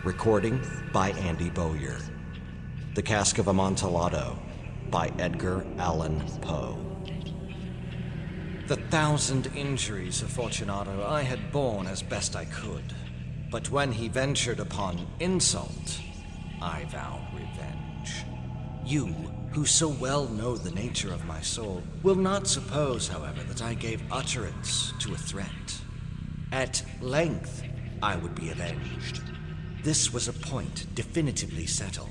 Recording by Andy Bowyer. The Cask of Amontillado by Edgar Allan Poe. The 1,000 injuries of Fortunato I had borne as best I could, but when he ventured upon insult, I vowed revenge. You, who so well know the nature of my soul, will not suppose, however, that I gave utterance to a threat. At length, I would be avenged. This was a point definitively settled,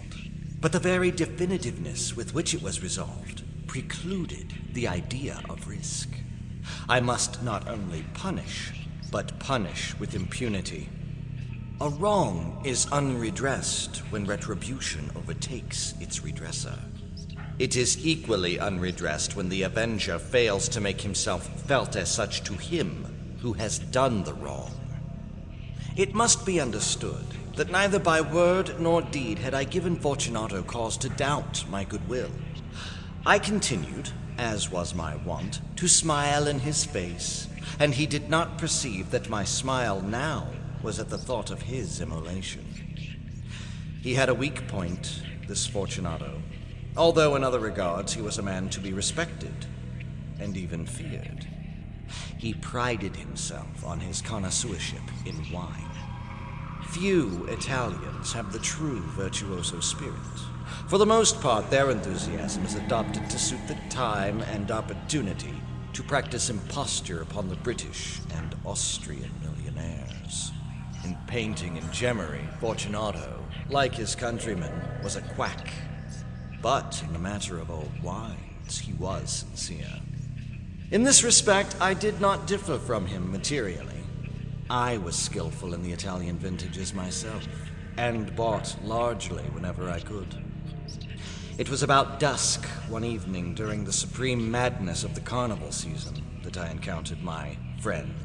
but the very definitiveness with which it was resolved precluded the idea of risk. I must not only punish, but punish with impunity. A wrong is unredressed when retribution overtakes its redresser. It is equally unredressed when the avenger fails to make himself felt as such to him who has done the wrong. It must be understood that neither by word nor deed had I given Fortunato cause to doubt my goodwill. I continued, as was my wont, to smile in his face, and he did not perceive that my smile now was at the thought of his immolation. He had a weak point, this Fortunato, although in other regards he was a man to be respected, and even feared. He prided himself on his connoisseurship in wine. Few Italians have the true virtuoso spirit. For the most part, their enthusiasm is adopted to suit the time and opportunity to practice imposture upon the British and Austrian millionaires. In painting and gemmery, Fortunato, like his countrymen, was a quack. But in the matter of old wines, he was sincere. In this respect, I did not differ from him materially. I was skillful in the Italian vintages myself, and bought largely whenever I could. It was about dusk one evening during the supreme madness of the carnival season that I encountered my friend.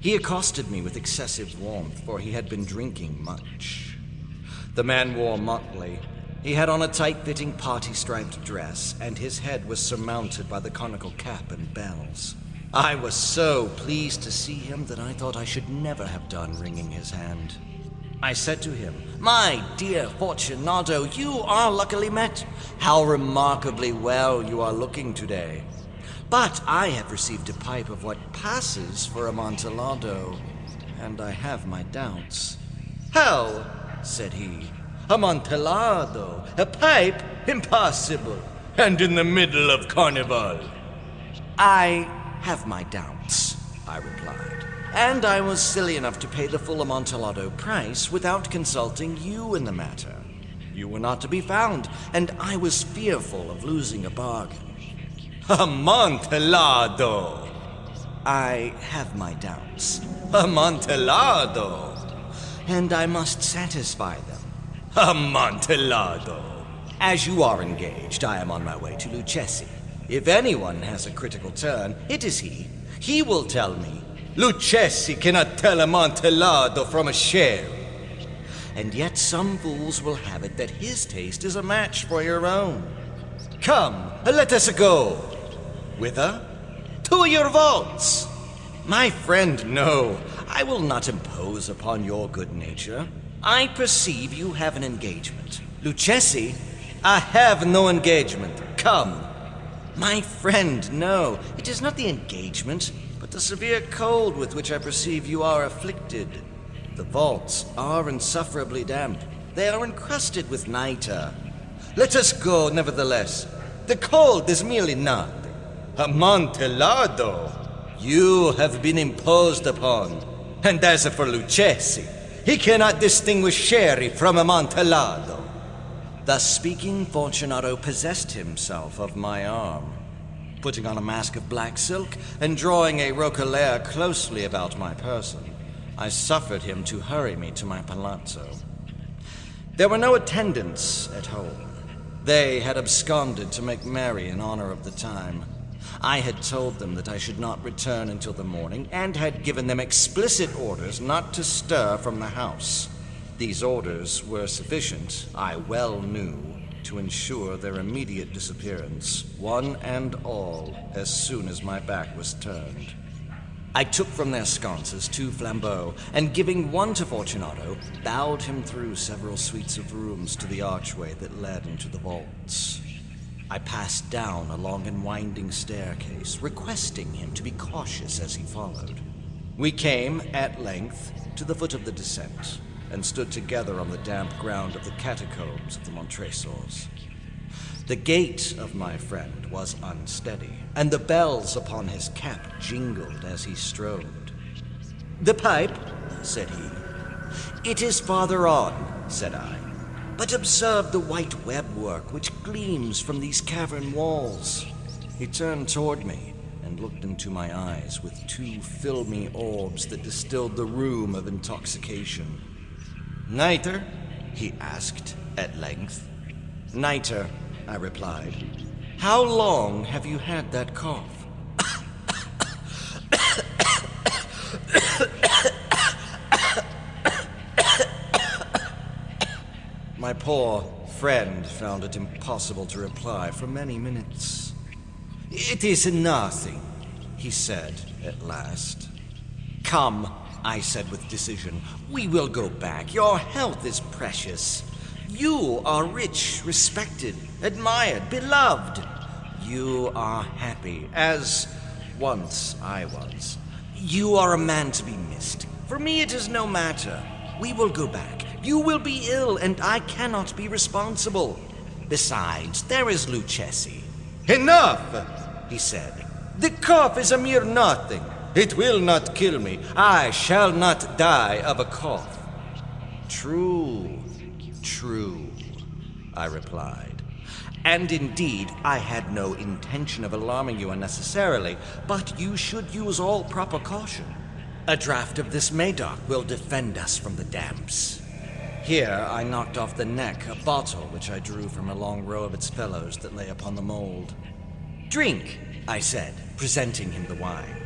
He accosted me with excessive warmth, for he had been drinking much. The man wore motley. He had on a tight-fitting party-striped dress, and his head was surmounted by the conical cap and bells. I was so pleased to see him that I thought I should never have done wringing his hand. I said to him, "My dear Fortunato, you are luckily met. How remarkably well you are looking today. But I have received a pipe of what passes for Amontillado, and I have my doubts." "How?" said he. "Amontillado? A pipe? Impossible! And in the middle of Carnival!" "I have my doubts," I replied, "and I was silly enough to pay the full Amontillado price without consulting you in the matter. You were not to be found, and I was fearful of losing a bargain." "Amontillado!" "I have my doubts." "Amontillado!" "And I must satisfy them." "Amontillado!" "As you are engaged, I am on my way to Lucchesi. If anyone has a critical turn, it is he. He will tell me, 'Lucchesi cannot tell Amontillado from a sherry.' And yet some fools will have it that his taste is a match for your own. Come, let us go." "Whither?" "To your vaults." "My friend, no. I will not impose upon your good nature. I perceive you have an engagement. Lucchesi?" "I have no engagement. Come." "My friend, no. It is not the engagement, but the severe cold with which I perceive you are afflicted. The vaults are insufferably damp. They are encrusted with nitre." "Let us go, nevertheless. The cold is merely nothing." "Amontillado! You have been imposed upon. And as for Lucchesi, he cannot distinguish sherry from Amontillado." Thus speaking, Fortunato possessed himself of my arm. Putting on a mask of black silk and drawing a roquelaire closely about my person, I suffered him to hurry me to my palazzo. There were no attendants at home. They had absconded to make merry in honor of the time. I had told them that I should not return until the morning, and had given them explicit orders not to stir from the house. These orders were sufficient, I well knew, to ensure their immediate disappearance, one and all, as soon as my back was turned. I took from their sconces 2 flambeaux, and giving one to Fortunato, bowed him through several suites of rooms to the archway that led into the vaults. I passed down a long and winding staircase, requesting him to be cautious as he followed. We came, at length, to the foot of the descent, and stood together on the damp ground of the catacombs of the Montresors. The gait of my friend was unsteady, and the bells upon his cap jingled as he strode. "The pipe," said he. "It is farther on," said I. "But observe the white webwork which gleams from these cavern walls." He turned toward me and looked into my eyes with 2 filmy orbs that distilled the rheum of intoxication. "Niter?" he asked at length. "Niter," I replied. "How long have you had that cough?" My poor friend found it impossible to reply for many minutes. "It is nothing," he said at last. "Come," I said with decision, "we will go back. Your health is precious. You are rich, respected, admired, beloved. You are happy, as once I was. You are a man to be missed. For me it is no matter. We will go back. You will be ill, and I cannot be responsible. Besides, there is Lucchesi." "Enough," he said. "The cough is a mere nothing. It will not kill me. I shall not die of a cough." "True, true," I replied. "And indeed, I had no intention of alarming you unnecessarily, but you should use all proper caution. A draught of this Medoc will defend us from the damps." Here I knocked off the neck a bottle which I drew from a long row of its fellows that lay upon the mold. "Drink," I said, presenting him the wine.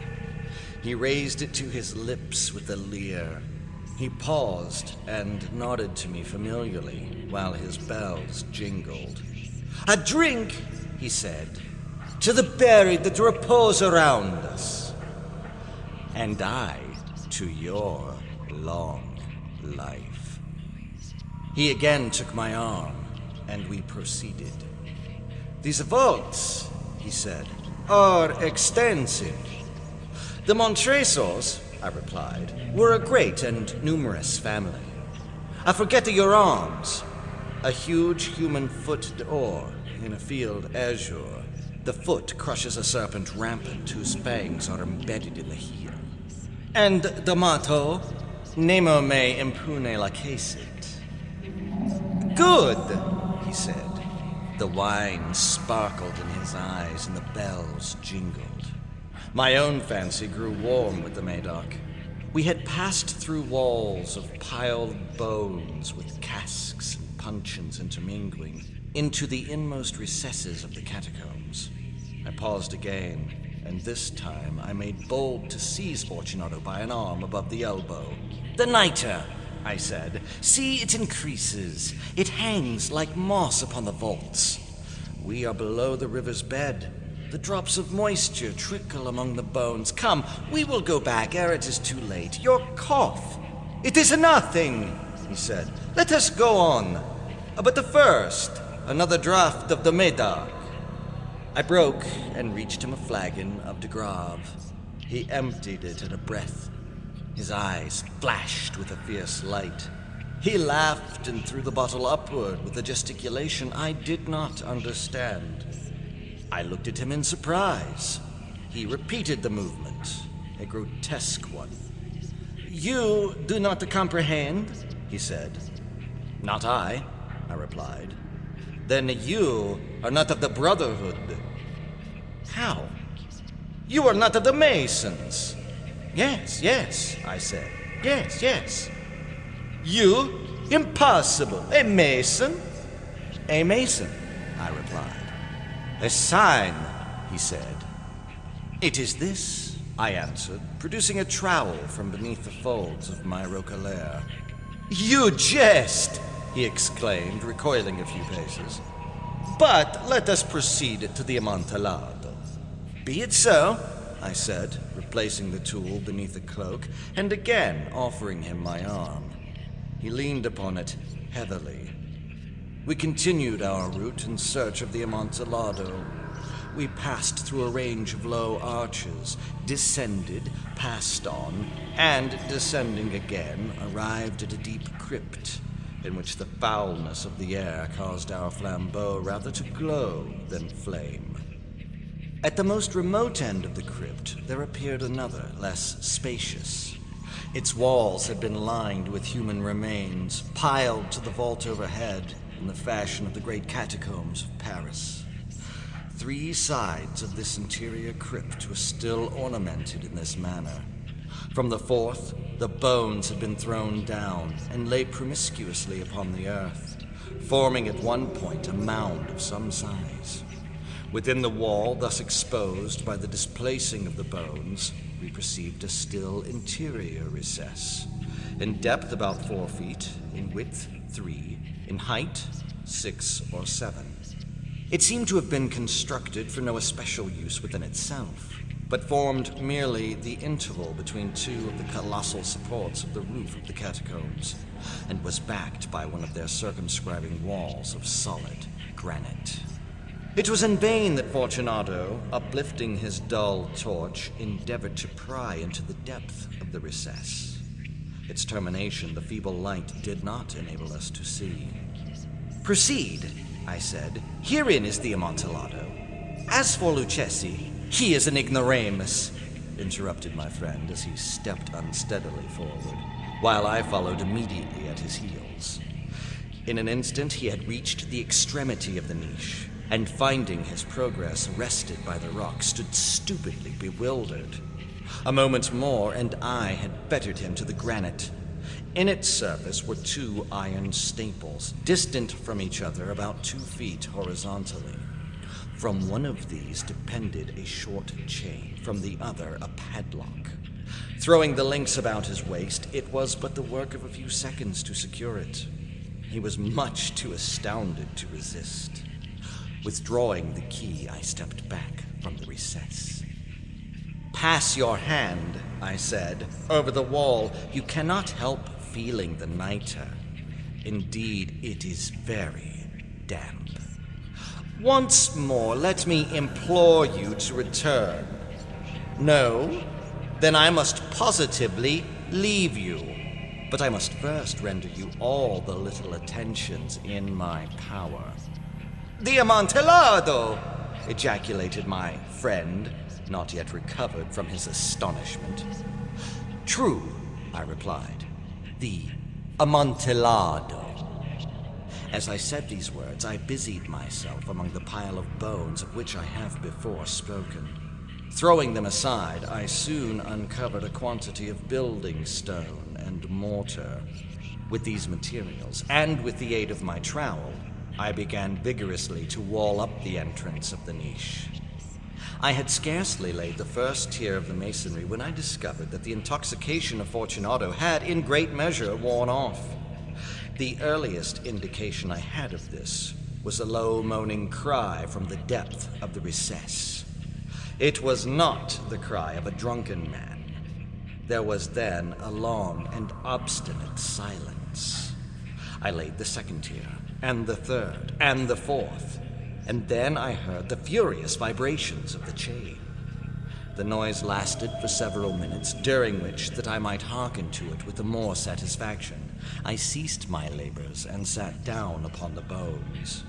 He raised it to his lips with a leer. He paused and nodded to me familiarly while his bells jingled. "A drink," he said, "to the buried that repose around us." "And I to your long life." He again took my arm, and we proceeded. "These vaults," he said, "are extensive." "The Montresors," I replied, "were a great and numerous family. I forget your arms. A huge human foot d'or in a field azure. The foot crushes a serpent rampant whose fangs are embedded in the heel. And the motto, Nemo me impune lacessit." "Good," he said. The wine sparkled in his eyes and the bells jingled. My own fancy grew warm with the Medoc. We had passed through walls of piled bones with casks and puncheons intermingling into the inmost recesses of the catacombs. I paused again, and this time I made bold to seize Fortunato by an arm above the elbow. "The nitre," I said. "See, it increases. It hangs like moss upon the vaults. We are below the river's bed. The drops of moisture trickle among the bones. Come, we will go back ere it is too late. Your cough—" "It is nothing," he said. "Let us go on. But first, another draught of the Medoc." I broke and reached him a flagon of de Grave. He emptied it at a breath. His eyes flashed with a fierce light. He laughed and threw the bottle upward with a gesticulation I did not understand. I looked at him in surprise. He repeated the movement, a grotesque one. "You do not comprehend?" he said. "Not I," I replied. "Then you are not of the Brotherhood." "How?" "You are not of the Masons." "Yes, yes," I said. "Yes, yes." "You? Impossible. A Mason?" "A Mason," I replied. "A sign," he said. "It is this," I answered, producing a trowel from beneath the folds of my roquelaire. "You jest!" he exclaimed, recoiling a few paces. "But let us proceed to the Amontillado." "Be it so," I said, replacing the tool beneath the cloak, and again offering him my arm. He leaned upon it heavily. We continued our route in search of the Amontillado. We passed through a range of low arches, descended, passed on, and, descending again, arrived at a deep crypt, in which the foulness of the air caused our flambeau rather to glow than flame. At the most remote end of the crypt, there appeared another, less spacious. Its walls had been lined with human remains, piled to the vault overhead in the fashion of the great catacombs of Paris. 3 sides of this interior crypt were still ornamented in this manner. From the 4th, the bones had been thrown down and lay promiscuously upon the earth, forming at one point a mound of some size. Within the wall, thus exposed by the displacing of the bones, we perceived a still interior recess, in depth about 4 feet, in width 3, in height 6 or 7. It seemed to have been constructed for no especial use within itself, but formed merely the interval between 2 of the colossal supports of the roof of the catacombs, and was backed by one of their circumscribing walls of solid granite. It was in vain that Fortunato, uplifting his dull torch, endeavored to pry into the depth of the recess. Its termination the feeble light did not enable us to see. "Proceed," I said. "Herein is the Amontillado. As for Lucchesi, he is an ignoramus," interrupted my friend as he stepped unsteadily forward, while I followed immediately at his heels. In an instant he had reached the extremity of the niche, and finding his progress arrested by the rock, stood stupidly bewildered. A moment more, and I had fettered him to the granite. In its surface were 2 iron staples, distant from each other about 2 feet horizontally. From one of these depended a short chain, from the other a padlock. Throwing the links about his waist, it was but the work of a few seconds to secure it. He was much too astounded to resist. Withdrawing the key, I stepped back from the recess. "Pass your hand," I said, "over the wall. You cannot help feeling the nitre. Indeed, it is very damp. Once more, let me implore you to return. No? Then I must positively leave you. But I must first render you all the little attentions in my power." "The Amontillado!" ejaculated my friend, not yet recovered from his astonishment. "True," I replied. "The Amontillado." As I said these words, I busied myself among the pile of bones of which I have before spoken. Throwing them aside, I soon uncovered a quantity of building stone and mortar. With these materials, and with the aid of my trowel, I began vigorously to wall up the entrance of the niche. I had scarcely laid the first tier of the masonry when I discovered that the intoxication of Fortunato had, in great measure, worn off. The earliest indication I had of this was a low moaning cry from the depth of the recess. It was not the cry of a drunken man. There was then a long and obstinate silence. I laid the second tier, and the third, and the fourth, and then I heard the furious vibrations of the chain. The noise lasted for several minutes, during which, that I might hearken to it with the more satisfaction, I ceased my labors and sat down upon the bones.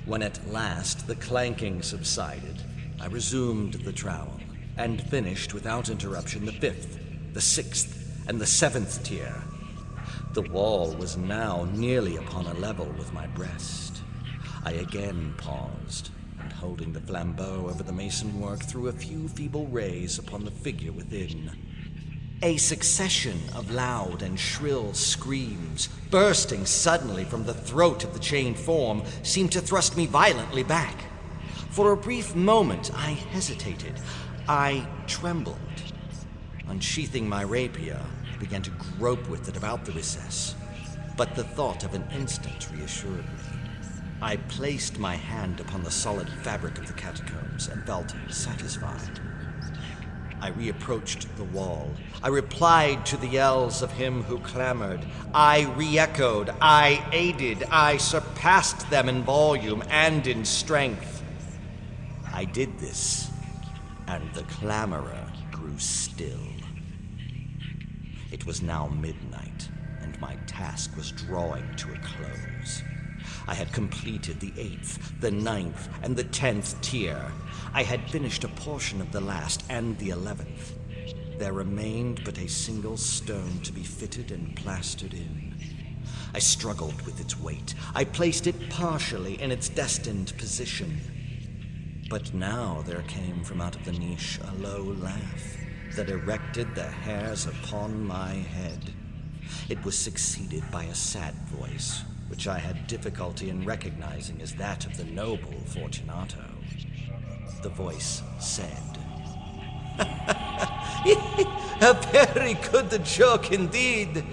When at last the clanking subsided, I resumed the trowel, and finished without interruption the 5th, the 6th, and the 7th tier. The wall was now nearly upon a level with my breast. I again paused, and holding the flambeau over the mason work, threw a few feeble rays upon the figure within. A succession of loud and shrill screams, bursting suddenly from the throat of the chained form, seemed to thrust me violently back. For a brief moment I hesitated. I trembled. Unsheathing my rapier, I began to grope with it about the recess, but the thought of an instant reassured me. I placed my hand upon the solid fabric of the catacombs and felt satisfied. I reapproached the wall. I replied to the yells of him who clamored. I re-echoed. I aided. I surpassed them in volume and in strength. I did this, and the clamorer grew still. It was now midnight, and my task was drawing to a close. I had completed the 8th, the 9th, and the 10th tier. I had finished a portion of the last and the 11th. There remained but a single stone to be fitted and plastered in. I struggled with its weight. I placed it partially in its destined position. But now there came from out of the niche a low laugh that erected the hairs upon my head. It was succeeded by a sad voice, which I had difficulty in recognizing as that of the noble Fortunato. The voice said, "A very good joke indeed.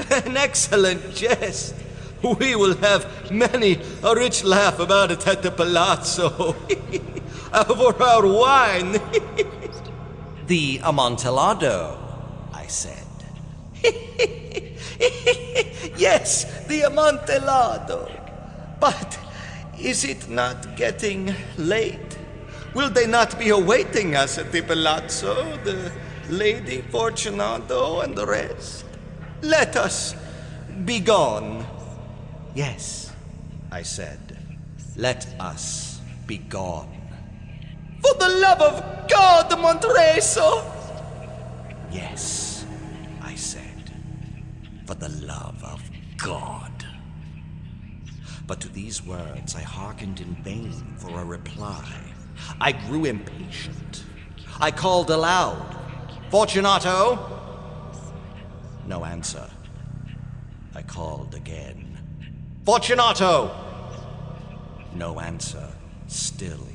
An excellent jest. We will have many a rich laugh about it at the palazzo. For our wine." "The Amontillado," I said. Yes, the Amontillado. But is it not getting late? Will they not be awaiting us at the palazzo, the Lady Fortunato and the rest? Let us be gone. "Yes," I said. "Let us be gone." For the love of God, Montreso! "Yes," I said, "for the love of God." But to these words I hearkened in vain for a reply. I grew impatient. I called aloud, "Fortunato!" No answer. I called again, "Fortunato!" No answer still.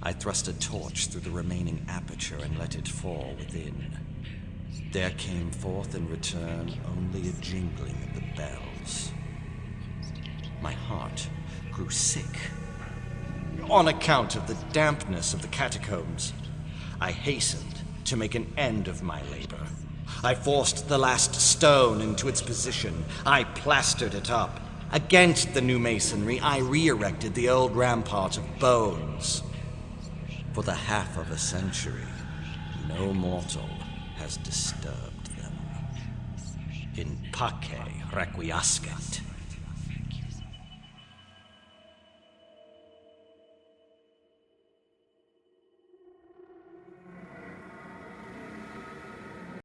I thrust a torch through the remaining aperture and let it fall within. There came forth in return only a jingling of the bells. My heart grew sick. On account of the dampness of the catacombs, I hastened to make an end of my labor. I forced the last stone into its position. I plastered it up. Against the new masonry, I re-erected the old rampart of bones. For the half of a century, no mortal has disturbed them. In pace requiescat.